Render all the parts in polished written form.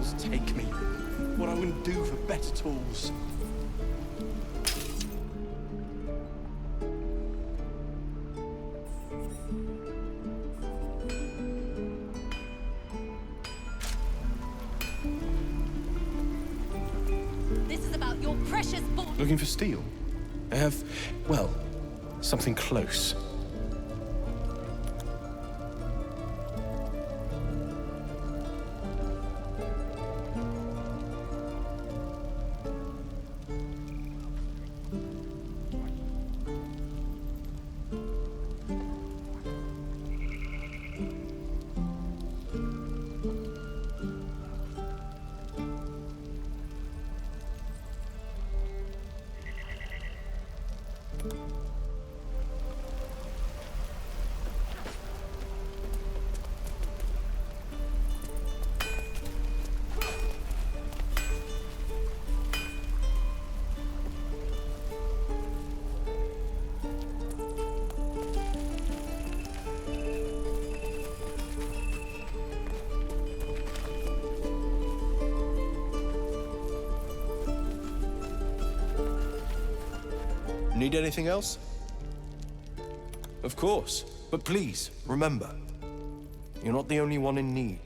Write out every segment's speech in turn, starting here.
tools take me. What I wouldn't do for better tools. This is about your precious ball. Looking for steel? I have, well, something close. Need anything else? Of course, but please, remember, you're not the only one in need.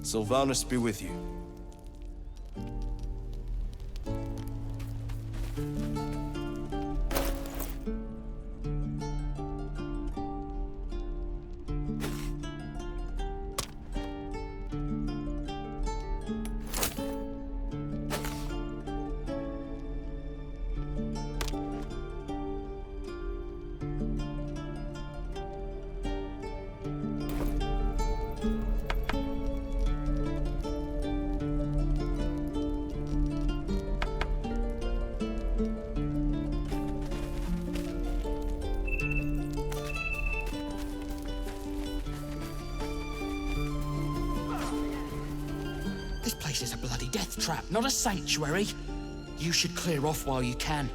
Sylvanus be with you. This place is a bloody death trap, not a sanctuary. You should clear off while you can.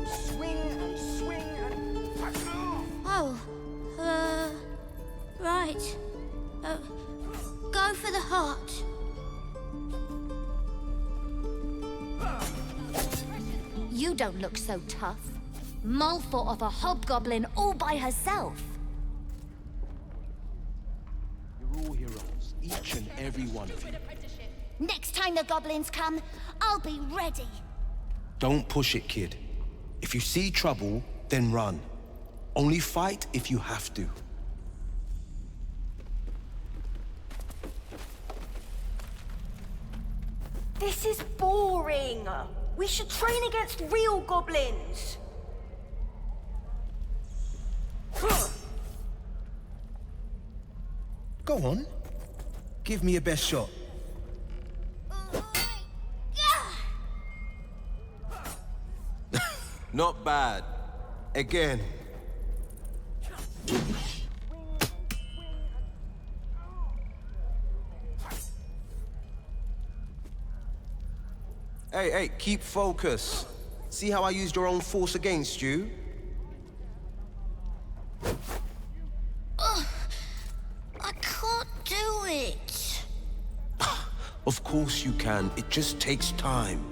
Swing and swing and... Oh, right. Go for the heart. You don't look so tough. Mull fought off a hobgoblin all by herself. You're all heroes, each and every one of you. Next time the goblins come, I'll be ready. Don't push it, kid. If you see trouble, then run. Only fight if you have to. This is boring. We should train against real goblins. Go on. Give me your best shot. Not bad. Again. Hey, keep focus. See how I used your own force against you? I can't do it. Of course you can. It just takes time.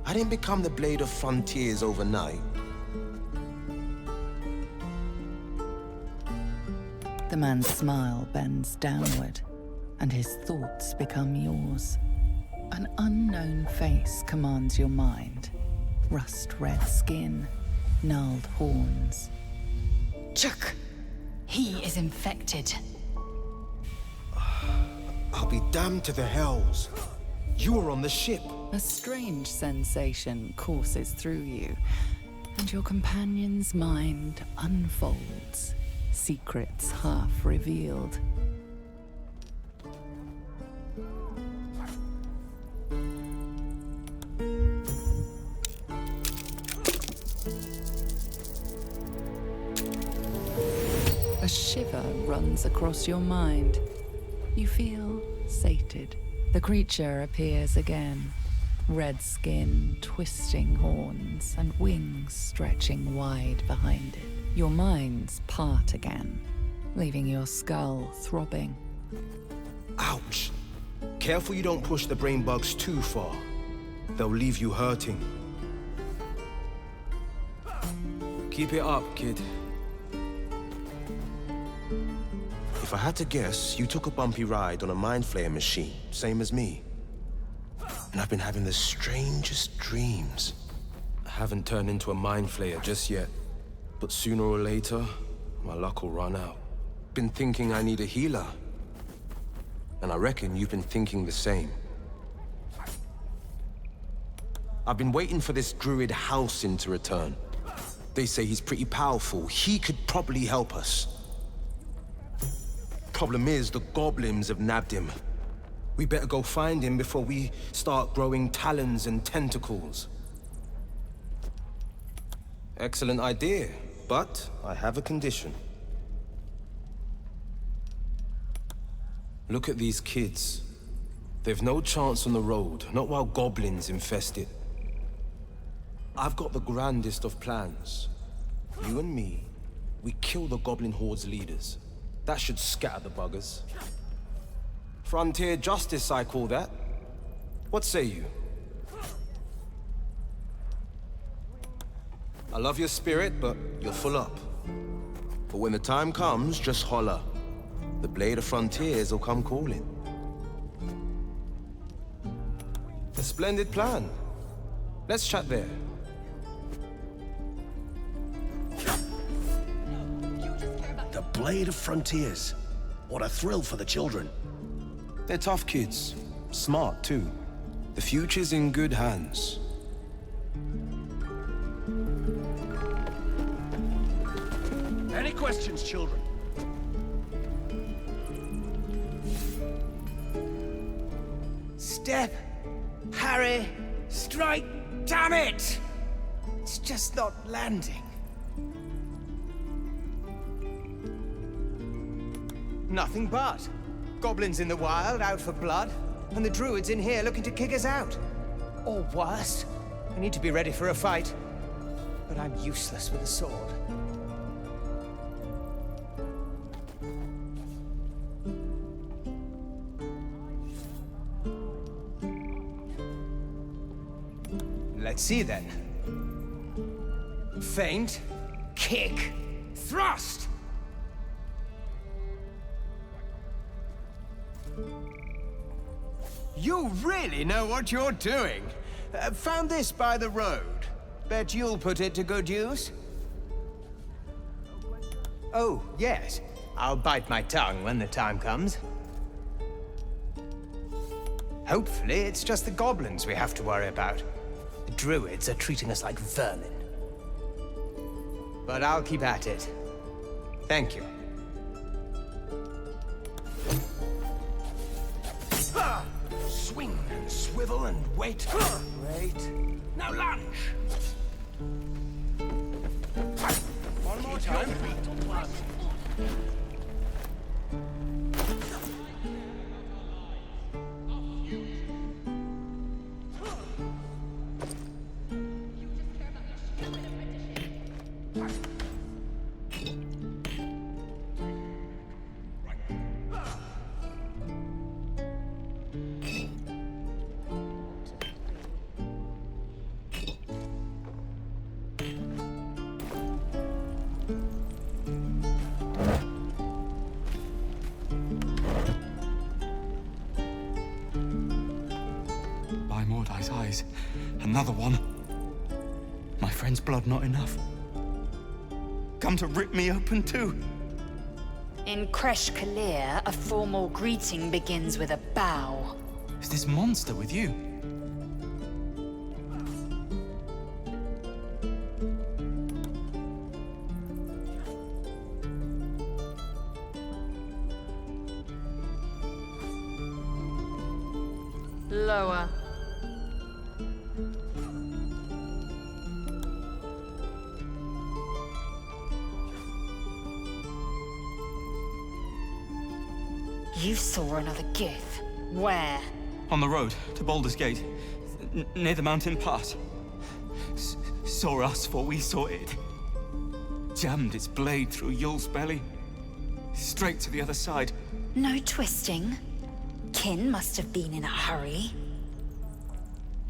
I didn't become the Blade of Frontiers overnight. The man's smile bends downward, and his thoughts become yours. An unknown face commands your mind. Rust-red skin, gnarled horns. Chuck! He is infected. I'll be damned to the hells. You were on the ship. A strange sensation courses through you, and your companion's mind unfolds, secrets half revealed. A shiver runs across your mind. You feel sated. The creature appears again. Red skin, twisting horns, and wings stretching wide behind it. Your minds part again, leaving your skull throbbing. Ouch! Careful you don't push the brain bugs too far. They'll leave you hurting. Keep it up, kid. If I had to guess, you took a bumpy ride on a mind flayer machine, same as me. And I've been having the strangest dreams. I haven't turned into a mind flayer just yet. But sooner or later, my luck will run out. Been thinking I need a healer. And I reckon you've been thinking the same. I've been waiting for this Druid Halcyon to return. They say he's pretty powerful. He could probably help us. Problem is, the goblins have nabbed him. We better go find him before we start growing talons and tentacles. Excellent idea, but I have a condition. Look at these kids. They've no chance on the road, not while goblins infest it. I've got the grandest of plans. You and me, we kill the goblin horde's leaders. That should scatter the buggers. Frontier justice, I call that. What say you? I love your spirit, but you're full up. But when the time comes, just holler. The Blade of Frontiers will come calling. A splendid plan. Let's chat there. The Blade of Frontiers. What a thrill for the children. They're tough kids. Smart, too. The future's in good hands. Any questions, children? Step, parry, strike, damn it! It's just not landing. Nothing but. Goblins in the wild, out for blood, and the Druids in here looking to kick us out. Or worse, I need to be ready for a fight. But I'm useless with a sword. Let's see then. Feint, kick, thrust! You really know what you're doing. Found this by the road. Bet you'll put it to good use. Oh, yes. I'll bite my tongue when the time comes. Hopefully, it's just the goblins we have to worry about. The Druids are treating us like vermin. But I'll keep at it. Thank you. Swing and swivel and wait. Wait. Now lunge! One more time. Eyes. Another one. My friend's blood not enough. Come to rip me open too. In Kresh Kalir, a formal greeting begins with a bow. Is this monster with you? Lower. You saw another gith. Where? On the road to Baldur's Gate, near the mountain pass. Saw us, for we saw it. Jammed its blade through Yul's belly. Straight to the other side. No twisting. Kin must have been in a hurry.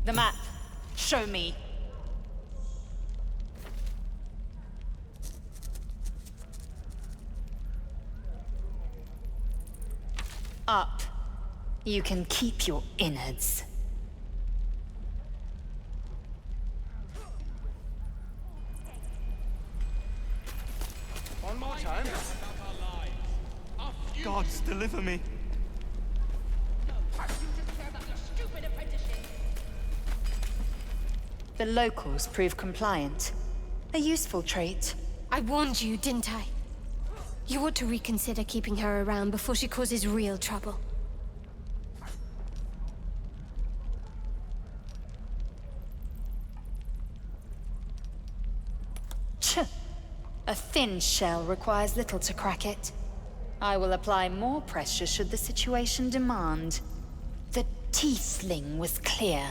The map. Show me. Up. You can keep your innards. One more time. Gods, deliver me. The locals prove compliant. A useful trait. I warned you, didn't I? You ought to reconsider keeping her around before she causes real trouble. A thin shell requires little to crack it. I will apply more pressure should the situation demand. The tiefling was clear.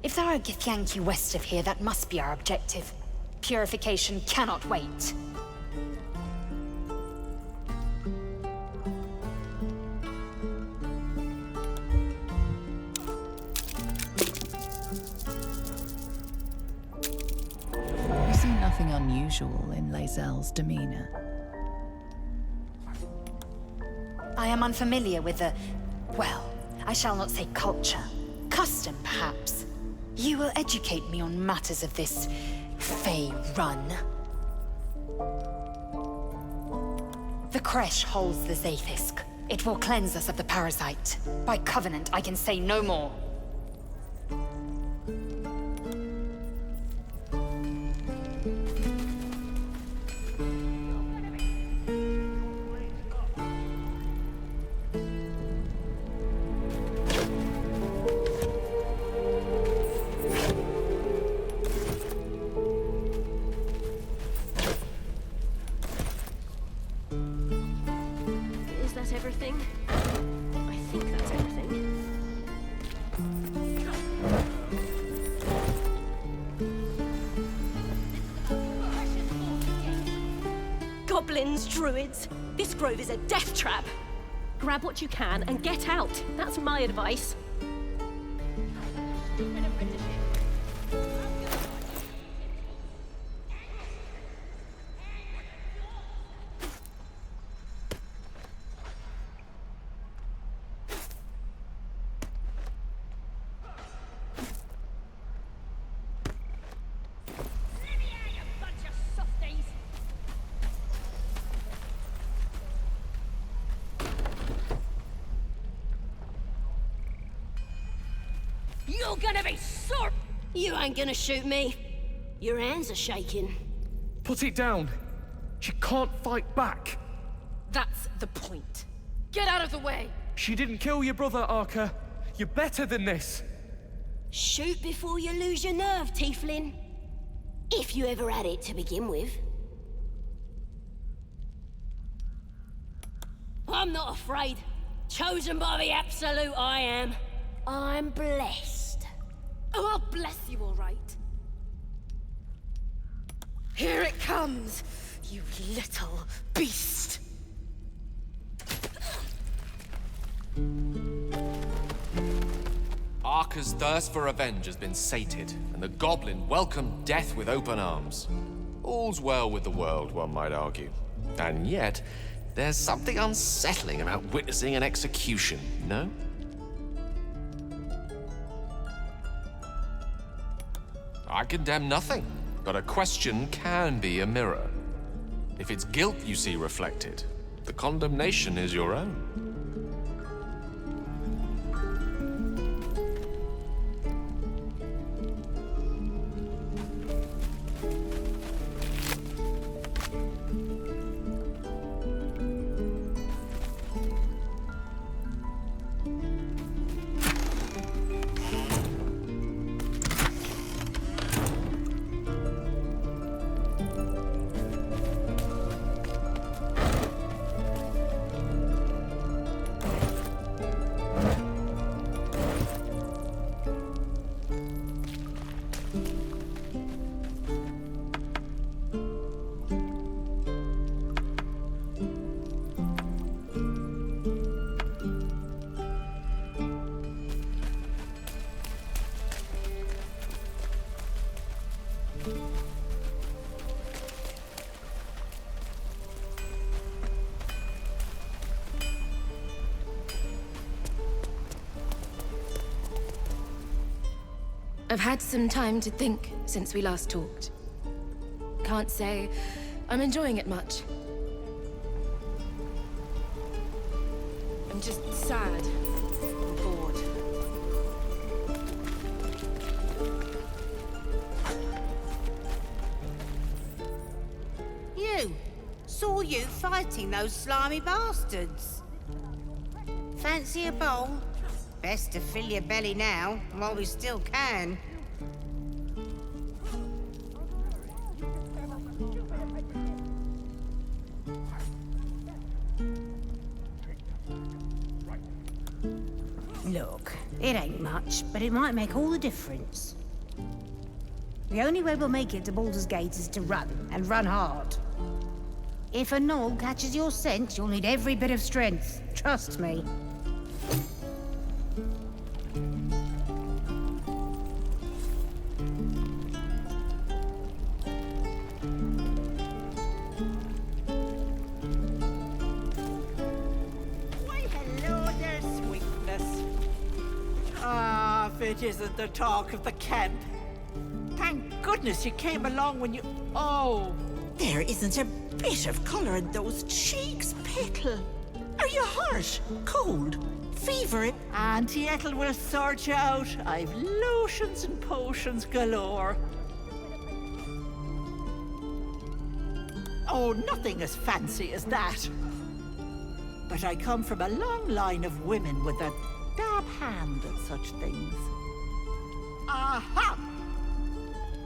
If there are Githyanki west of here, that must be our objective. Purification cannot wait. You see nothing unusual in Lae'zel's demeanor. I am unfamiliar with the... well, I shall not say culture. Custom, perhaps. You will educate me on matters of this... Fey run. The Kresh holds the Zaithisk. It will cleanse us of the parasite. By covenant, I can say no more. Is that everything? I think that's everything. Goblins, druids. This grove is a death trap. Grab what you can and get out. That's my advice. You're gonna be sore! You ain't gonna shoot me. Your hands are shaking. Put it down. She can't fight back. That's the point. Get out of the way! She didn't kill your brother, Arca. You're better than this. Shoot before you lose your nerve, Tiefling. If you ever had it to begin with. I'm not afraid. Chosen by the Absolute, I am. I'm blessed. Oh, I'll bless you, all right. Here it comes, you little beast. Arca's thirst for revenge has been sated, and the goblin welcomed death with open arms. All's well with the world, one might argue. And yet, there's something unsettling about witnessing an execution, no? I condemn nothing, but a question can be a mirror. If it's guilt you see reflected, the condemnation is your own. I've had some time to think since we last talked. Can't say I'm enjoying it much. I'm just sad and bored. You! Saw you fighting those slimy bastards. Fancy a bowl? Best to fill your belly now, while we still can. Look, it ain't much, but it might make all the difference. The only way we'll make it to Baldur's Gate is to run, and run hard. If a gnoll catches your scent, you'll need every bit of strength. Trust me. Why, hello there, sweetness. Ah, if it isn't the talk of the camp. Thank goodness you came along when you... Oh! There isn't a bit of colour in those cheeks, Petal. Are you hurt? Cold? Fever? Auntie Ethel will sort you out. I've lotions and potions galore. Oh, nothing as fancy as that. But I come from a long line of women with a dab hand at such things. Aha!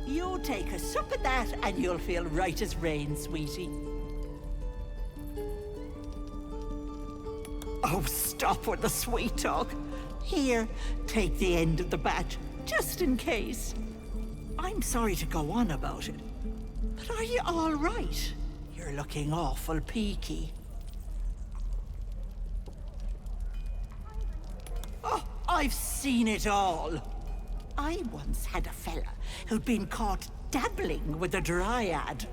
You take a sup of that and you'll feel right as rain, sweetie. Oh, stop with the sweet talk. Here, take the end of the bat, just in case. I'm sorry to go on about it, but are you all right? You're looking awful peaky. Oh, I've seen it all. I once had a fella who'd been caught dabbling with a dryad.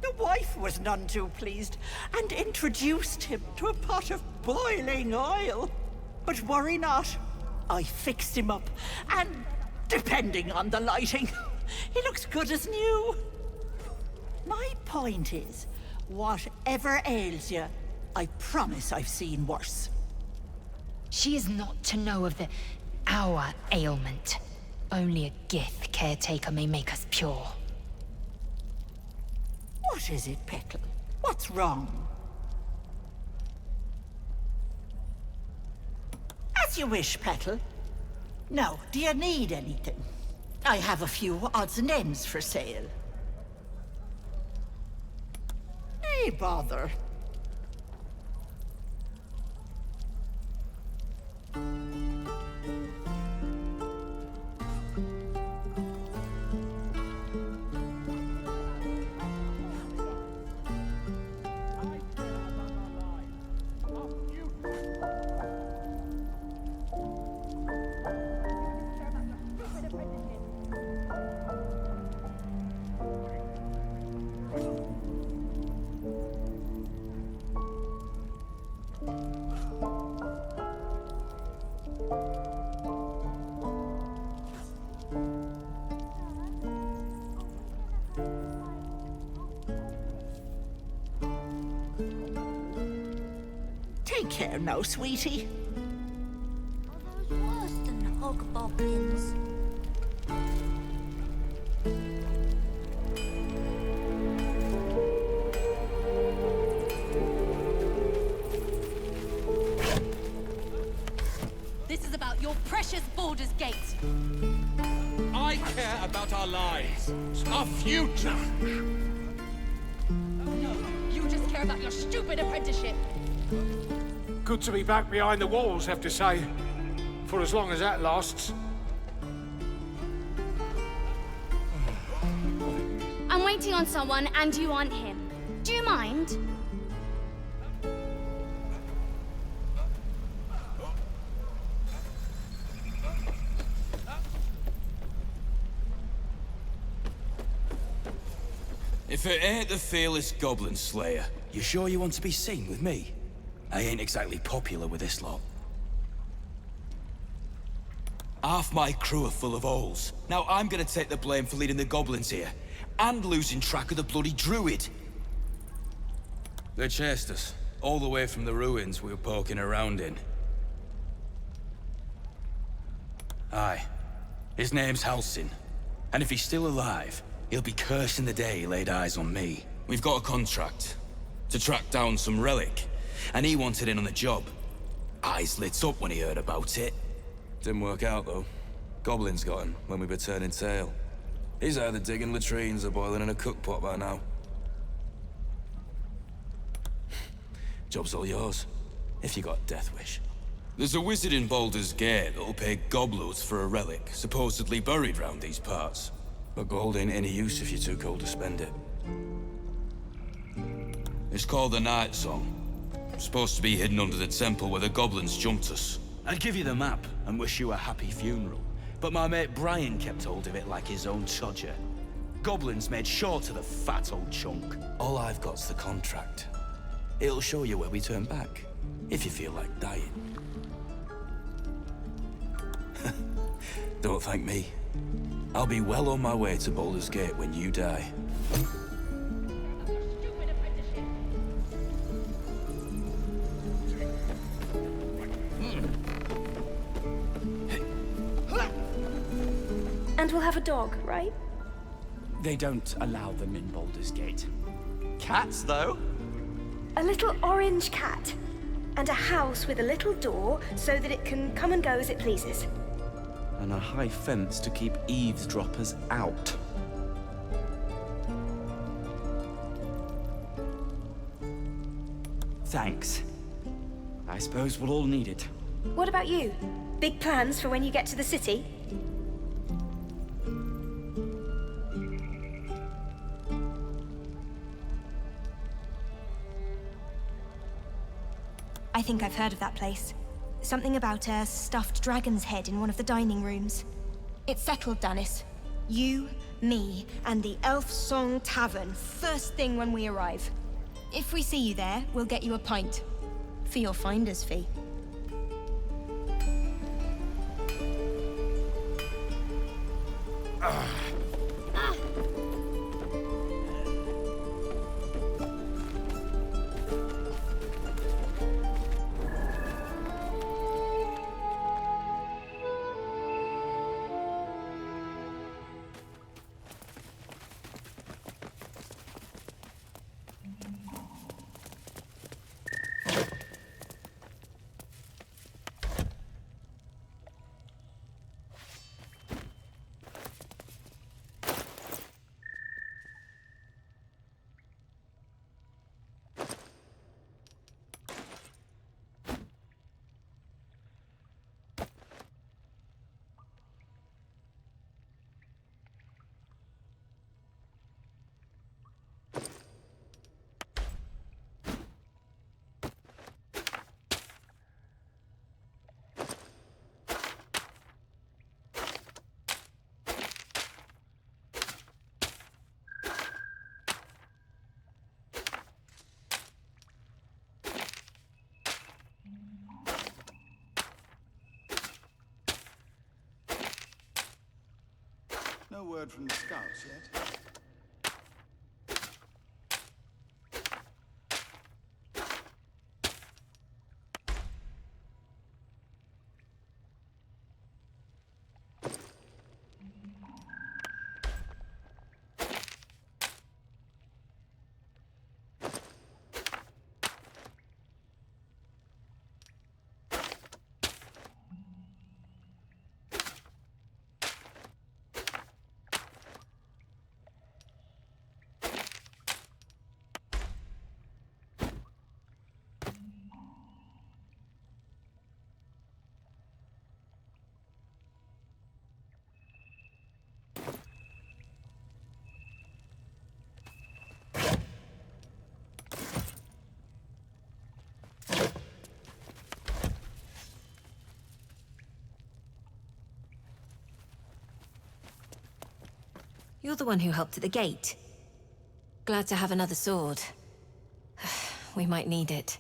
The wife was none too pleased and introduced him to a pot of boiling oil. But worry not, I fixed him up, and depending on the lighting, he looks good as new. My point is, whatever ails you, I promise I've seen worse. She is not to know of our ailment. Only a Gith caretaker may make us pure. What is it, Petal? What's wrong? As you wish, Petal. Now, do you need anything? I have a few odds and ends for sale. Nay, bother. Take care now, sweetie. Are those worse than hogboblins? This is about your precious Baldur's Gate. I care about our lives, our future. No, you just care about your stupid apprenticeship. Good to be back behind the walls, have to say. For as long as that lasts. I'm waiting on someone and you aren't him. Do you mind? If it ain't the fearless Goblin Slayer, you sure you want to be seen with me? I ain't exactly popular with this lot. Half my crew are full of holes. Now I'm gonna take the blame for leading the goblins here, and losing track of the bloody Druid. They chased us, all the way from the ruins we were poking around in. Aye. His name's Halsin. And if he's still alive, he'll be cursing the day he laid eyes on me. We've got a contract to track down some relic, and he wanted in on the job. Eyes lit up when he heard about it. Didn't work out, though. Goblins got him when we were turning tail. He's either digging latrines or boiling in a cookpot by now. Job's all yours, if you got a death wish. There's a wizard in Baldur's Gate that'll pay gobloads for a relic, supposedly buried round these parts. But gold ain't any use if you're too cold to spend it. It's called the Night Song. Supposed to be hidden under the temple where the goblins jumped us. I'd give you the map and wish you a happy funeral, but my mate Brian kept hold of it like his own Todger. Goblins made sure to the fat old chunk. All I've got's the contract. It'll show you where we turn back, if you feel like dying. Don't thank me. I'll be well on my way to Baldur's Gate when you die. And we'll have a dog, right? They don't allow them in Baldur's Gate. Cats, though? A little orange cat. And a house with a little door so that it can come and go as it pleases. And a high fence to keep eavesdroppers out. Thanks. I suppose we'll all need it. What about you? Big plans for when you get to the city? I think I've heard of that place. Something about a stuffed dragon's head in one of the dining rooms. It's settled, Dennis. You, me, and the Elf Song Tavern, first thing when we arrive. If we see you there, we'll get you a pint. For your finder's fee. No word from the scouts yet. You're the one who helped at the gate. Glad to have another sword. We might need it.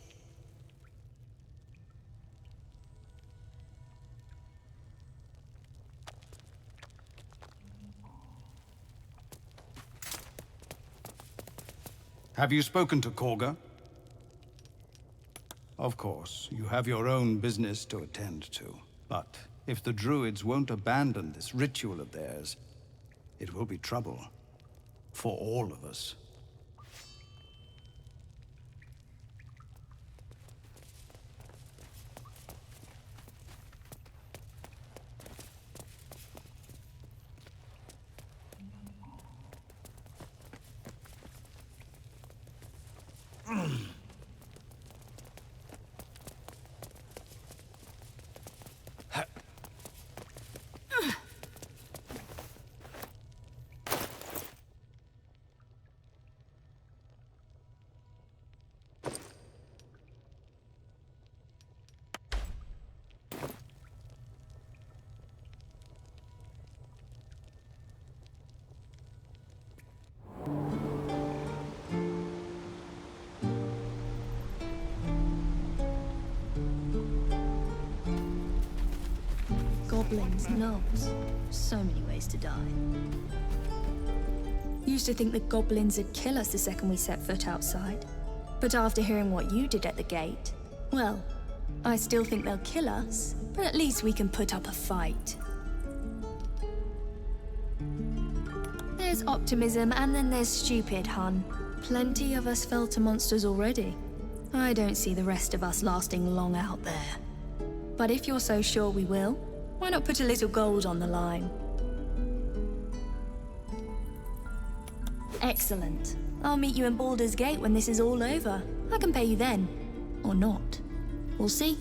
Have you spoken to Korga? Of course, you have your own business to attend to. But if the Druids won't abandon this ritual of theirs, it will be trouble. For all of us. Goblins, gnomes. So many ways to die. Used to think the goblins would kill us the second we set foot outside. But after hearing what you did at the gate, well, I still think they'll kill us, but at least we can put up a fight. There's optimism and then there's stupid, hun. Plenty of us fell to monsters already. I don't see the rest of us lasting long out there. But if you're so sure we will, why not put a little gold on the line? Excellent. I'll meet you in Baldur's Gate when this is all over. I can pay you then. Or not. We'll see.